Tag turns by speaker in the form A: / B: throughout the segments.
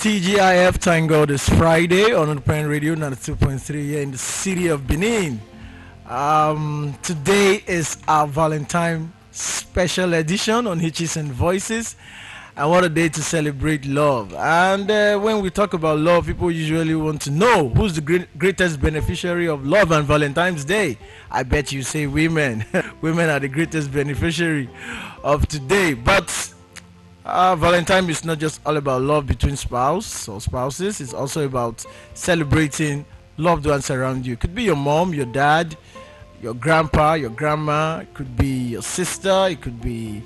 A: TGIF, thank God it's Friday on Open Radio 92.3 here in the city of Benin. Today is our Valentine special edition on Hitches and Voices. And what a day to celebrate love. And when we talk about love, people usually want to know who's the greatest beneficiary of love on Valentine's Day. I bet you say women. Women are the greatest beneficiary of today. But Valentine is not just all about love between spouse or spouses. It's also about celebrating loved ones around you. It could be your mom, your dad, your grandpa, your grandma. It could be your sister. It could be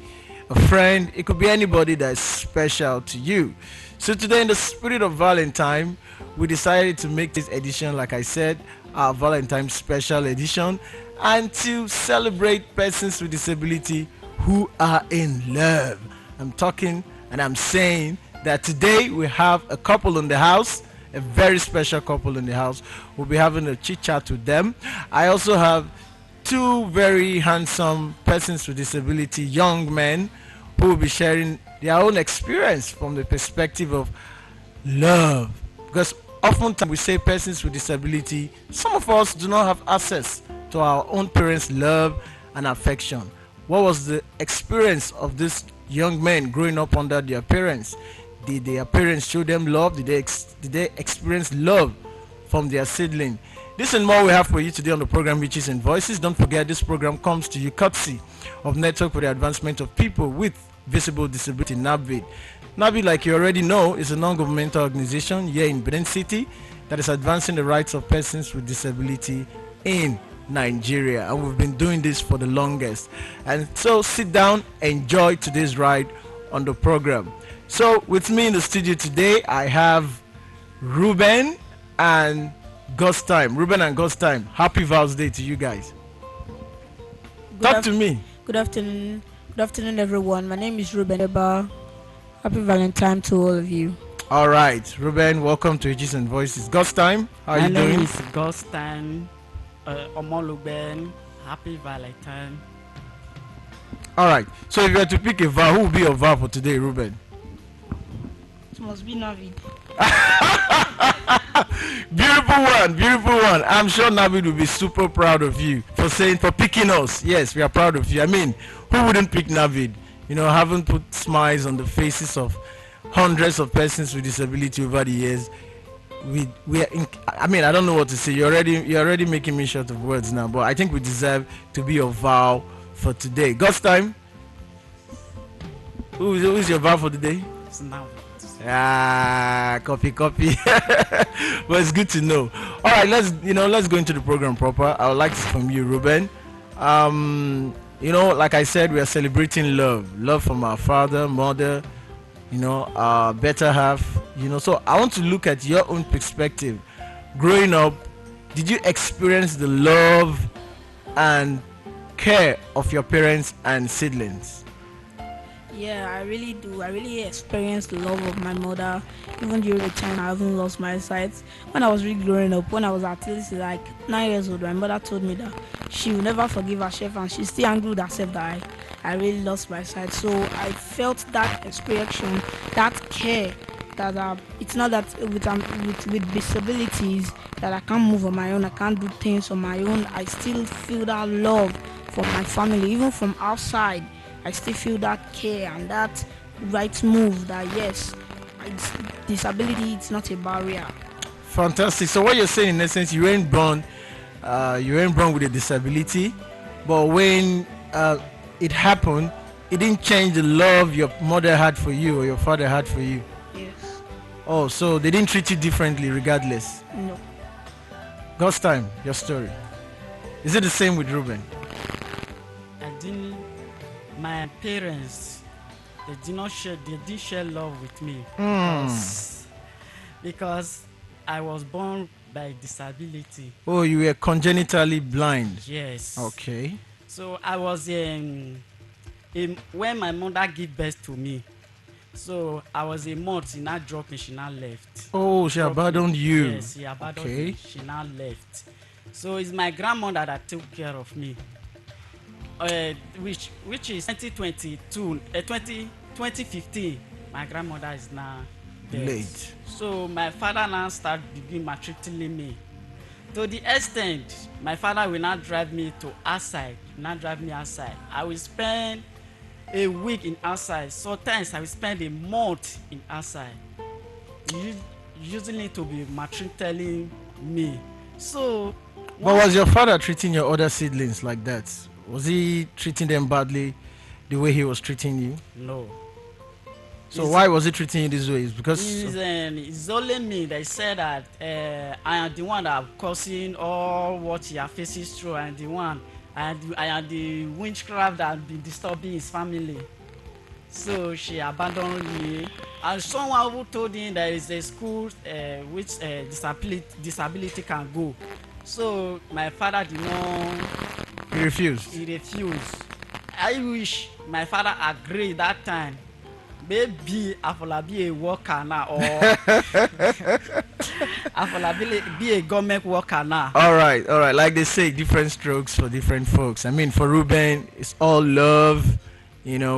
A: a friend. It could be anybody that is special to you. So today, in the spirit of Valentine, we decided to make this edition, like I said, our Valentine special edition, and to celebrate persons with disability who are in love. I'm talking and I'm saying that today we have a couple in the house, a very special couple in the house. We'll be having a chit chat with them. I also have two very handsome persons with disability, young men, who will be sharing their own experience from the perspective of love. Because oftentimes we say persons with disability, some of us do not have access to our own parents' love and affection. What was the experience of these young men growing up under their parents? Did their parents show them love? Did they experience love from their sibling? This and more we have for you today on the program Riches and Voices. Don't forget, this program comes to you courtesy of Network for the Advancement of People with Visible Disability, NAVID. NAVID, like you already know, is a non-governmental organization here in Benin City that is advancing the rights of persons with disability in Nigeria, and we've been doing this for the longest. And so sit down, enjoy today's ride on the program. So with me in the studio today, I have Ruben and God's Time. Ruben and God's Time, happy Val's Day to you guys. Talk to me.
B: Good afternoon. Good afternoon, everyone. My name is Ruben Eba. Happy Valentine to all of you.
A: All right, Ruben, welcome to Ages and Voices. God's Time, how are you doing?
C: My name is God's Time. Omoluben, happy Valentine.
A: All right, so if you were to pick a vow, who will be your vow for today, Ruben?
B: It must be Navid.
A: Beautiful one. I'm sure Navid will be super proud of you for picking us. Yes, we are proud of you. I mean, who wouldn't pick Navid? You know, having put smiles on the faces of hundreds of persons with disability over the years. I don't know what to say. You're already making me short of words now, but I think we deserve to be your vow for today. God's Time. Who is your vow for today?
C: It's now.
A: Copy. But it's good to know. All right, let's go into the program proper. I would like this from you, Ruben. Like I said, we are celebrating love from our father, mother, our better half. So I want to look at your own perspective. Growing up, did you experience the love and care of your parents and siblings?
B: Yeah, I really do. I really experienced the love of my mother. Even during the time I haven't lost my sight. When I was really growing up, when I was at least like 9 years old, my mother told me that she will never forgive her chef, and she's still angry with herself that I really lost my sight. So I felt that expression, that care, that it's not that with disabilities that I can't move on my own, I can't do things on my own. I still feel that love from my family, even from outside. I still feel that care and that right move that yes, disability it's not a barrier.
A: Fantastic. So what you're saying in essence, you weren't born with a disability, but when it happened, it didn't change the love your mother had for you or your father had for you.
B: Yes.
A: Oh, so they didn't treat you differently regardless.
B: No.
A: God's Time, your story. Is it the same with Ruben?
C: My parents, they did share love with me because I was born by disability.
A: Oh, you were congenitally blind.
C: Yes.
A: Okay.
C: So I was when my mother gave birth to me. So I was a month. She now dropped me. She now left.
A: Oh, she abandoned you.
C: Yes, she abandoned me. She now left. So it's my grandmother that took care of me. Which is 2015. My grandmother is now
A: late.
C: So my father now begin maltreating me. To the extent, my father will not drive me to outside, not drive me outside. I will spend a week in outside. Sometimes I will spend a month in outside. Using it to be maltreating me. So,
A: But was your father treating your other siblings like that? Was he treating them badly the way he was treating you?
C: no.
A: So why was he treating you this way? It's because
C: It's only me that said that I am the one that causing all what he are facing through. I am the one. I am the witchcraft that been disturbing his family. So she abandoned me. And someone who told him there is a school which disability can go. So my father did not.
A: he refused.
C: He refused. I wish my father agreed that time. Maybe I will be a worker now, or I will be a government worker now.
A: All right. Like they say, different strokes for different folks. I mean, for Ruben, it's all love,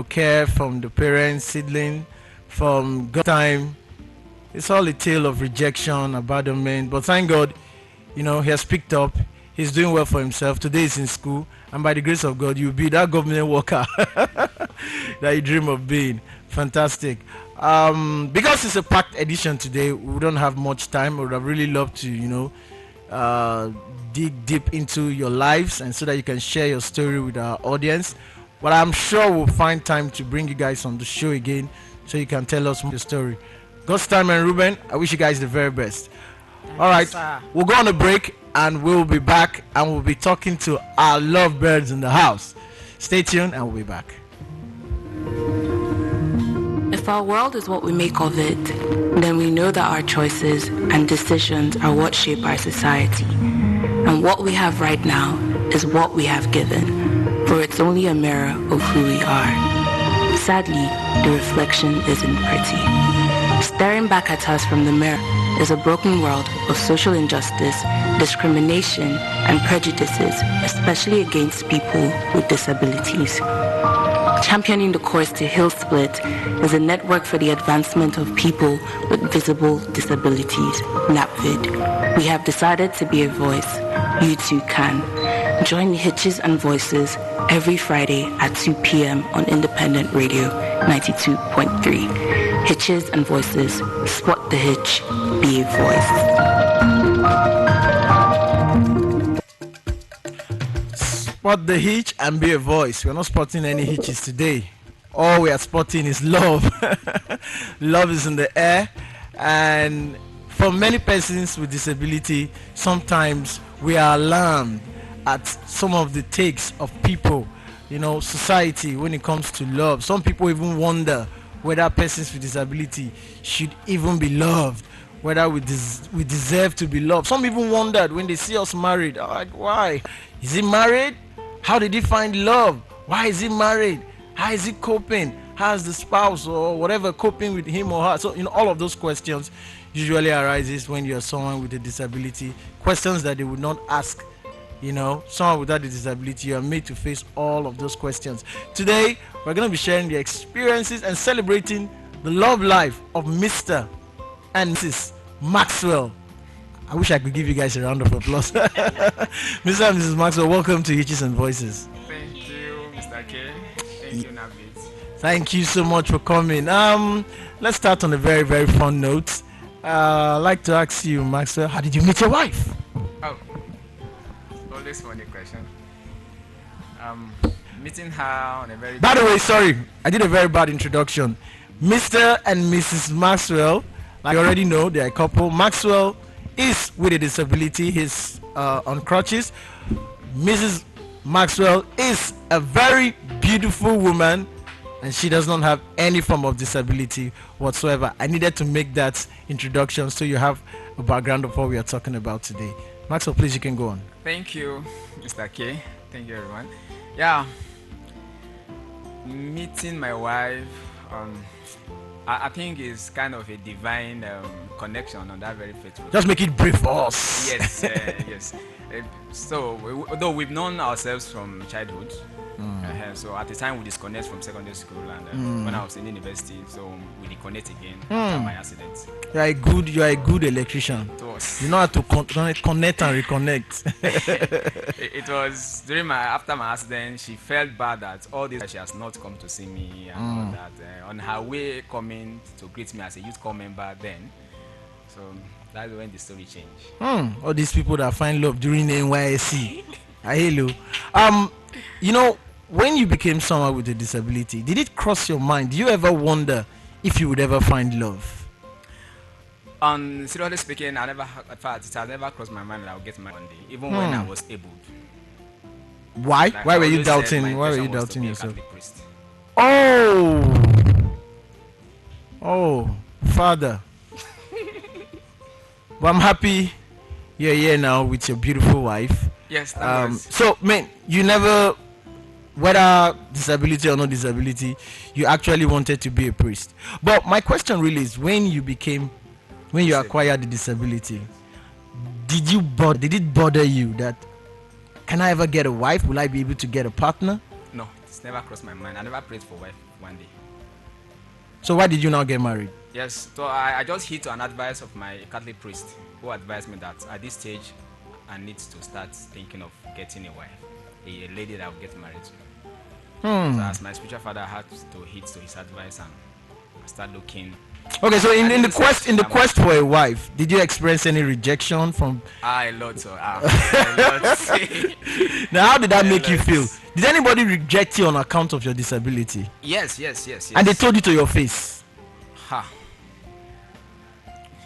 A: care from the parents, sibling, from God time. It's all a tale of rejection, abandonment. But thank God, he has picked up. He's doing well for himself. Today he's in school, and by the grace of God, you'll be that government worker that you dream of being. Fantastic. Because it's a packed edition today, we don't have much time. We would have really loved to, dig deep into your lives, and so that you can share your story with our audience. But I'm sure we'll find time to bring you guys on the show again, so you can tell us your story. God's time and Ruben, I wish you guys the very best. All right, we'll go on a break, and we'll be back, and we'll be talking to our lovebirds in the house. Stay tuned, and we'll be back.
D: If our world is what we make of it, then we know that our choices and decisions are what shape our society. And what we have right now is what we have given, for it's only a mirror of who we are. Sadly, the reflection isn't pretty. Staring back at us from the mirror is a broken world of social injustice, discrimination, and prejudices, especially against people with disabilities. Championing the Course to Hill Split is a network for the advancement of people with visible disabilities, NAPVID. We have decided to be a voice. You too can. Join Hitches and Voices every Friday at 2 p.m. on Independent Radio 92.3. Hitches and Voices. Spot the hitch. Be a voice.
A: Spot the hitch and be a voice. We're not spotting any hitches today. All we are spotting is love. Love is in the air, and for many persons with disability, sometimes we are alarmed at some of the takes of people, society, when it comes to love. Some people even wonder whether persons with disability should even be loved, whether we deserve to be loved. Some even wondered when they see us married, like, why? Is he married? How did he find love? Why is he married? How is he coping? How is the spouse or whatever coping with him or her? So, all of those questions usually arises when you're someone with a disability. Questions that they would not ask, someone without a disability. You are made to face all of those questions. Today, we're going to be sharing the experiences and celebrating the love life of Mr. and Mrs. Maxwell. I wish I could give you guys a round of applause. Mr. and Mrs. Maxwell, welcome to Hitches and Voices.
E: Thank you, Mr. K. Thank you, Navid.
A: Thank you so much for coming. Let's start on a very, very fun note. I'd like to ask you, Maxwell, how did you meet your wife?
E: Oh, always funny question. Meeting her on a very...
A: By the way, sorry, I did a very bad introduction. Mr. and Mrs. Maxwell, like you already know, they're a couple. Maxwell is with a disability. He's on crutches. Mrs. Maxwell is a very beautiful woman, and she does not have any form of disability whatsoever. I needed to make that introduction so you have a background of what we are talking about today. Maxwell, please, you can go on.
E: Thank you, Mr. K. Thank you, everyone. Yeah, meeting my wife, I think is kind of a divine connection on that very faithful.
A: Just make it brief for us.
E: Yes, yes. So, though we've known ourselves from childhood, So at the time we disconnect from secondary school, and when I was in university, so we reconnect again after my accident.
A: You are a good electrician.
E: It was
A: You know how to connect and reconnect.
E: it was during my after my accident. She felt bad that all this she has not come to see me and all that. On her way coming to greet me as a youth corps member, then so that's when the story changed.
A: All these people that find love during NYSC. Hello. You know, when you became someone with a disability, did it cross your mind? Do you ever wonder if you would ever find love?
E: Seriously speaking, in fact, it has never crossed my mind that I would get married one day, even when I was able.
A: Why?
E: Like
A: Why
E: I
A: were you
E: always said,
A: doubting?
E: my
A: Why were you
E: intention was to
A: doubting
E: be a
A: yourself?
E: Catholic priest.
A: Oh, Father. But I'm happy you're here now with your beautiful wife.
E: Yes, that was.
A: So, man, you never, whether disability or no disability, you actually wanted to be a priest. But my question really is, when you acquired the disability, did it bother you that, can I ever get a wife? Will I be able to get a partner?
E: No, it's never crossed my mind. I never prayed for wife one day.
A: So why did you now get married?
E: Yes, so I just hit on advice of my Catholic priest, who advised me that at this stage I need to start thinking of getting a wife, a lady that I will get married to. So as my spiritual father, I had to hit to his advice and start looking.
A: Okay, so in the quest for a wife, did you experience any rejection from?
E: A lot. So a lot.
A: Now, how did that make you feel? Did anybody reject you on account of your disability?
E: Yes.
A: And they told you to your face?
E: Ha.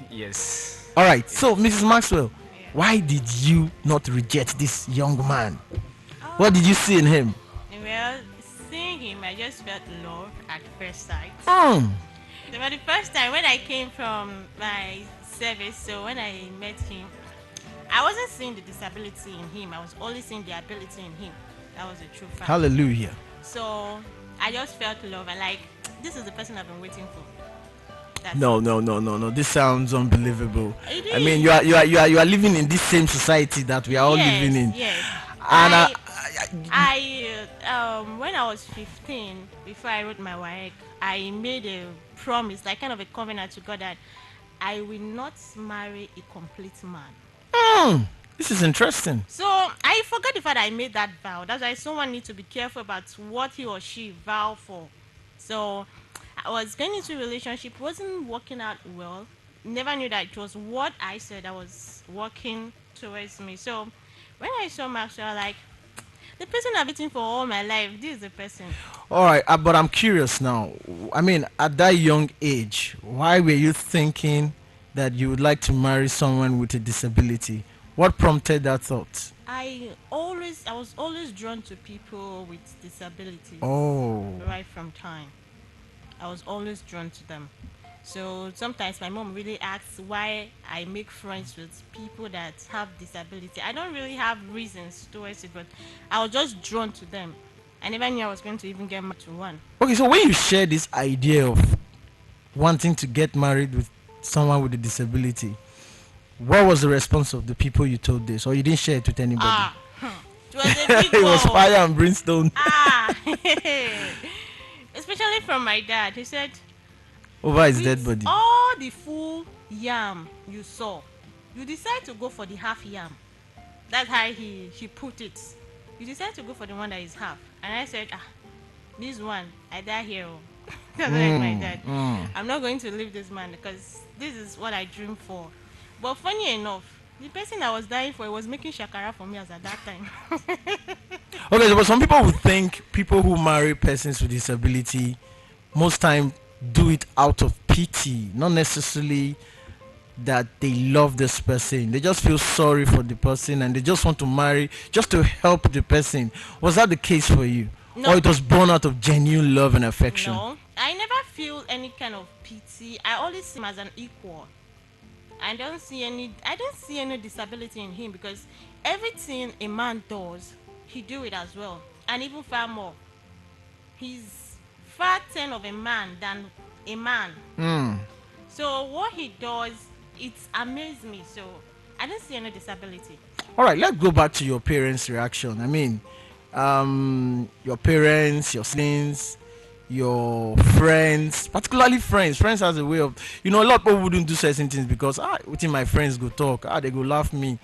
E: Yes.
A: All right. So, Mrs. Maxwell, why did you not reject this young man? What did you see in him?
F: Well, seeing him, I just felt love at first sight. So for the first time when I came from my service, so when I met him, I wasn't seeing the disability in him. I was only seeing the ability in him. That was the true fact.
A: Hallelujah.
F: So I just felt love and like, this is the person I've been waiting for. That's
A: No. This sounds unbelievable. I mean, you are living in this same society that we are all living in.
F: Yes.
A: And
F: When I was 15, before I wrote my work, I made a promise, like kind of a covenant to God, that I will not marry a complete man.
A: This is interesting.
F: So I forgot the fact that I made that vow. That's why someone needs to be careful about what he or she vow for. So I was getting into a relationship, wasn't working out well. Never knew that it was what I said that was working towards me. So when I saw Maxwell, like, the person I've waiting for all my life, this is the person.
A: All right, but I'm curious now. I mean, at that young age, why were you thinking that you would like to marry someone with a disability? What prompted that thought?
F: I was always drawn to people with disabilities.
A: Oh.
F: Right from time. I was always drawn to them. So sometimes my mom really asks why I make friends with people that have disability. I don't really have reasons towards it, but I was just drawn to them. I never knew I was going to even get married to one.
A: Okay, so when you share this idea of wanting to get married with someone with a disability, what was the response of the people you told this, or you didn't share it with anybody?
F: It was a big
A: It was
F: wall.
A: fire and brimstone
F: Especially from my dad. He said,
A: over his
F: with
A: dead body.
F: all the full yam you saw, you decide to go for the half yam. That's how he put it. You decide to go for the one that is half. And I said, this one, I die here. That's like my dad. I'm not going to leave this man because this is what I dream for. But funny enough, the person I was dying for was making shakara for me as at that time.
A: Okay, but some people would think people who marry persons with disability most time do it out of pity, not necessarily that they love this person. They just feel sorry for the person and they just want to marry just to help the person. Was that the case for you?
F: No.
A: Or it was born out of genuine love and affection?
F: No, I never feel any kind of pity. I always see him as an equal. I don't see any disability in him because everything a man does, he do it as well, and even far more. He's far 10 of a man than a man. So what he does, it amazes me. So I don't see any disability.
A: All right, let's go back to your parents' reaction. I mean, your parents, your siblings, your friends, particularly friends. Friends has a way of, a lot of people wouldn't do certain things because within my friends go talk, they go laugh me.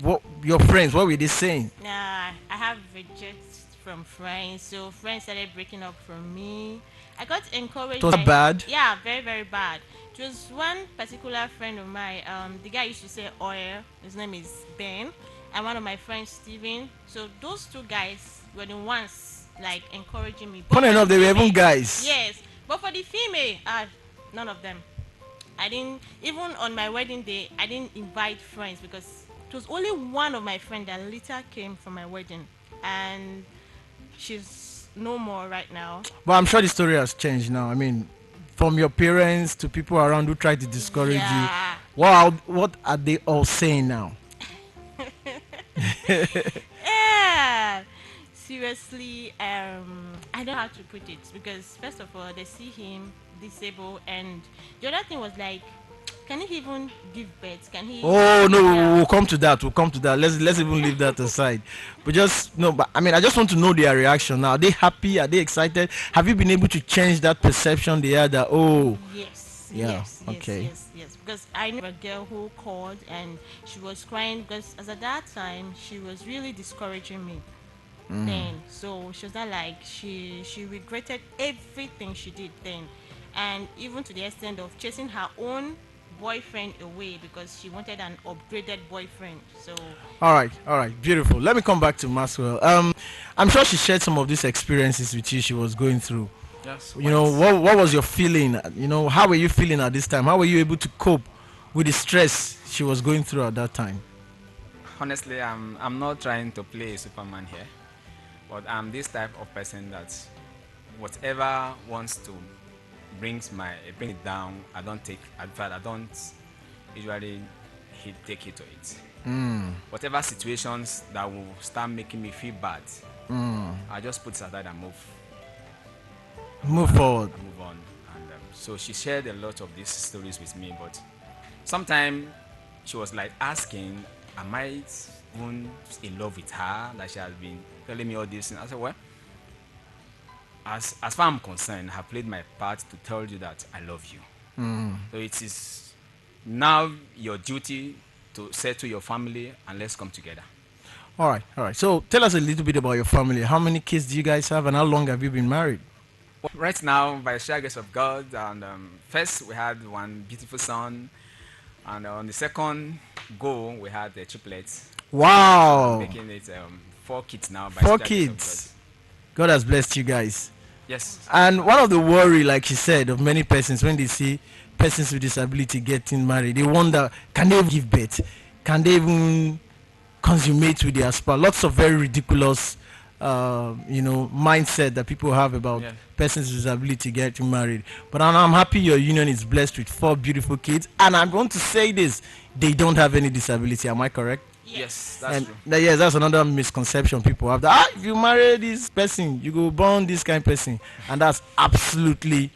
A: What your friends, what were they saying?
F: Nah, I have reject from friends. So friends started breaking up from me. I got
A: It
F: encouraged
A: was
F: by
A: bad.
F: yeah, very very bad. It was one particular friend of mine. The guy used to say oil. His name is Ben, and one of my friends Steven. So those two guys were the ones like encouraging me. But
A: Funny
F: for the
A: enough, they were even
F: female,
A: guys.
F: yes. But for the female, none of them. I didn't even on my wedding day. I didn't invite friends because it was only one of my friends that later came for my wedding, and she's no more right now.
A: But I'm sure the story has changed now. I mean, from your parents to people around who try to discourage you,
F: Yeah.
A: what are they all saying now?
F: Yeah. Seriously, I don't know how to put it because first of all, they see him disabled, and the other thing was like, can he even give birth? Can he?
A: Oh no,
F: Yeah.
A: we'll come to that. We'll come to that. Let's even leave that aside. But just no. But I mean, I just want to know their reaction now. Are they happy? Are they excited? Have you been able to change that perception they had that
F: Yes,
A: yeah,
F: yes, yes,
A: okay.
F: yes, yes. Because I knew a girl who called and she was crying because as at that time she was really discouraging me. Then so she was not like she regretted everything she did then, and even to the extent of chasing her own boyfriend away because she wanted an upgraded boyfriend. So
A: All right, beautiful. Let me come back to Maxwell. I'm sure she shared some of these experiences with you. She was going through.
E: Yes,
A: What was your feeling? How were you feeling at this time? How were you able to cope with the stress she was going through at that time?
E: honestly, I'm not trying to play Superman here, but I'm this type of person that whatever wants to bring it down, I don't take. In fact, I don't usually take it to it. Whatever situations that will start making me feel bad, I just put it aside and
A: Move forward.
E: move on. And so she shared a lot of these stories with me, but sometimes she was like asking, am I even in love with her? Like she has been telling me all this. And I said, well, as far as I'm concerned, I have played my part to tell you that I love you. So it is now your duty to say to your family and let's come together.
A: All right, all right. So tell us a little bit about your family. How many kids do you guys have, and how long have you been married?
E: Well, right now, by the sheer grace of God, and first we had one beautiful son, and on the second go we had the triplets.
A: Wow,
E: Making it 4 kids now by
A: four
E: sheer grace of
A: kids. God has blessed you guys.
E: God. Yes.
A: And one of the worry, like she said, of many persons when they see persons with disability getting married, they wonder, can they give birth? Can they even consummate with their spouse? Lots of very ridiculous, mindset that people have about
E: Yeah.
A: persons with disability getting married. But I'm happy your union is blessed with 4 beautiful kids. And I'm going to say this: they don't have any disability. Am I correct?
E: Yes, that's
A: And
E: true.
A: yes, that's another misconception people have. That if you marry this person, you go born this kind of person, and that's absolutely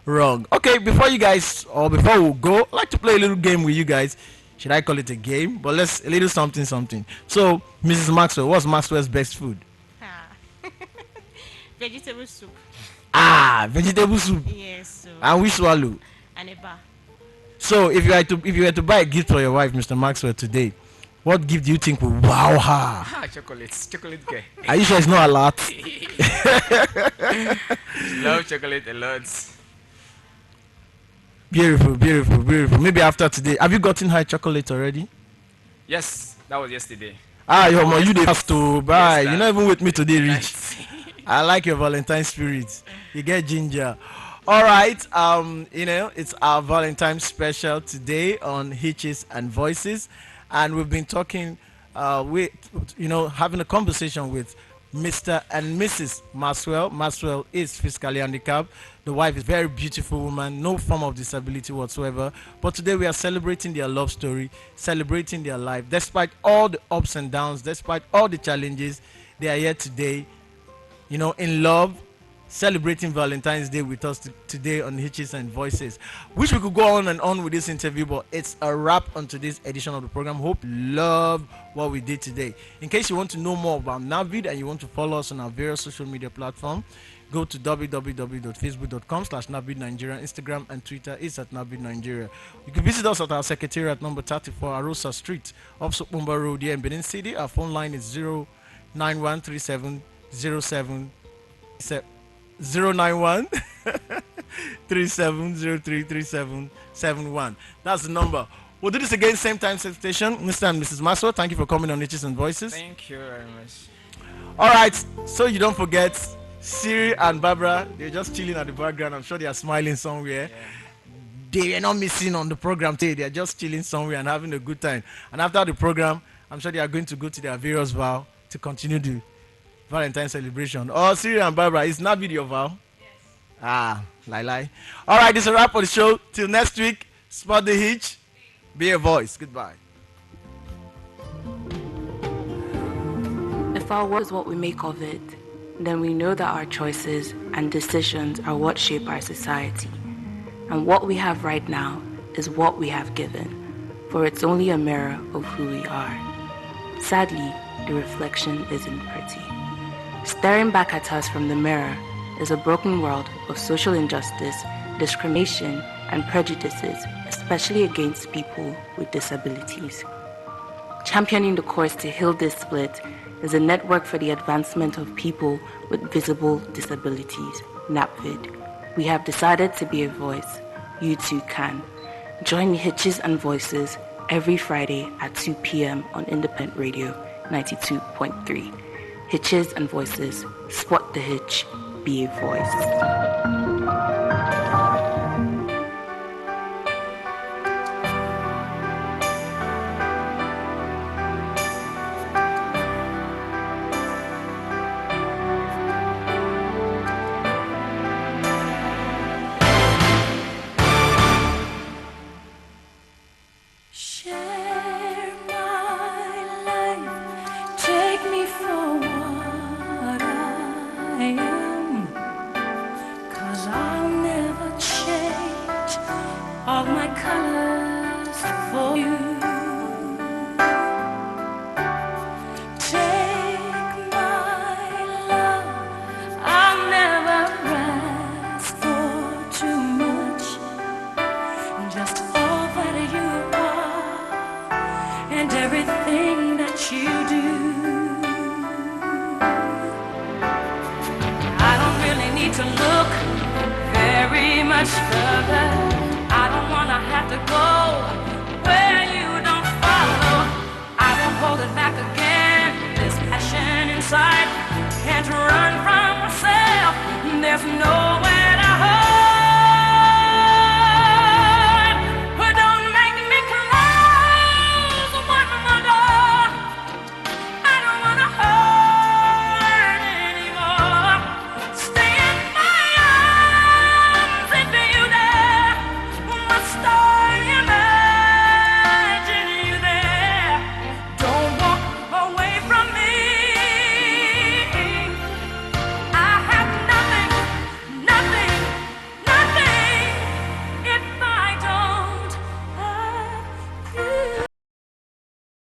A: wrong. Okay, before you guys or before we go, I'd like to play a little game with you guys. Should I call it a game? But let's a little something something. So, Mrs. Maxwell, what's Maxwell's best food?
F: ah. Vegetable soup.
A: Vegetable soup.
F: Yes, so
A: And we swallow.
F: and a bar.
A: So, if you were to buy a gift for your wife, Mr. Maxwell, today, what gift do you think will wow her?
E: Chocolate guy.
A: Are you sure it's not a lot?
E: Love chocolate a lot.
A: Beautiful, beautiful, beautiful. Maybe after today, have you gotten high chocolate already?
E: Yes, that was yesterday.
A: Your mom, you the fast to buy.
E: Yes,
A: You
E: sir.
A: not even with me today, Rich.
E: Nice.
A: I like your Valentine spirit. You get ginger. All right. It's our Valentine special today on Hitches and Voices, and we've been talking, having a conversation with Mr. and Mrs. Maxwell. Maxwell is physically handicapped. The wife is a very beautiful woman, no form of disability whatsoever. But today we are celebrating their love story, celebrating their life. Despite all the ups and downs, despite all the challenges, they are here today, in love, celebrating Valentine's Day with us today on Hitches and Voices. Wish we could go on and on with this interview, but it's a wrap on today's edition of the program. Hope you love what we did today. In case you want to know more about Navid and you want to follow us on our various social media platforms, go to www.facebook.com/NavidNigeria. Instagram and Twitter is at Navid Nigeria. You can visit us at our secretariat number 34 Arosa Street, off Sokpumba Road here in Benin City. Our phone line is 0913707 091 37033771. That's the number. We'll do this again, same time, same station. Mr. and Mrs. Maswell, thank you for coming on Niches and Voices.
E: Thank you very much.
A: All right, so you don't forget, Siri and Barbara, they're just chilling at the background. I'm sure they are smiling somewhere.
E: Yeah.
A: They are not missing on the program today. They are just chilling somewhere and having a good time. And after the program, I'm sure they are going to go to their various vow to continue the Valentine celebration. Oh, Siri and Barbara, is not video vow? Yes. Lie. All right, this is a wrap for the show. Till next week, spot the hitch, be a voice. Goodbye.
D: If our world is what we make of it, then we know that our choices and decisions are what shape our society. And what we have right now is what we have given, for it's only a mirror of who we are. Sadly, the reflection isn't pretty. Staring back at us from the mirror is a broken world of social injustice, discrimination, and prejudices, especially against people with disabilities. Championing the course to heal this split is a network for the advancement of people with visible disabilities, NAPVID. We have decided to be a voice. You too can. Join Hitches and Voices every Friday at 2 p.m. on Independent Radio 92.3. Hitches and Voices. Spot the hitch. Be a voice.
G: Of my colors for you. Take my love, I'll never ask for too much. Just all that you are and everything that you do. I don't really need to look very much further. I don't wanna have to go where you don't follow. I won't hold it back again. This passion inside can't run from myself. There's no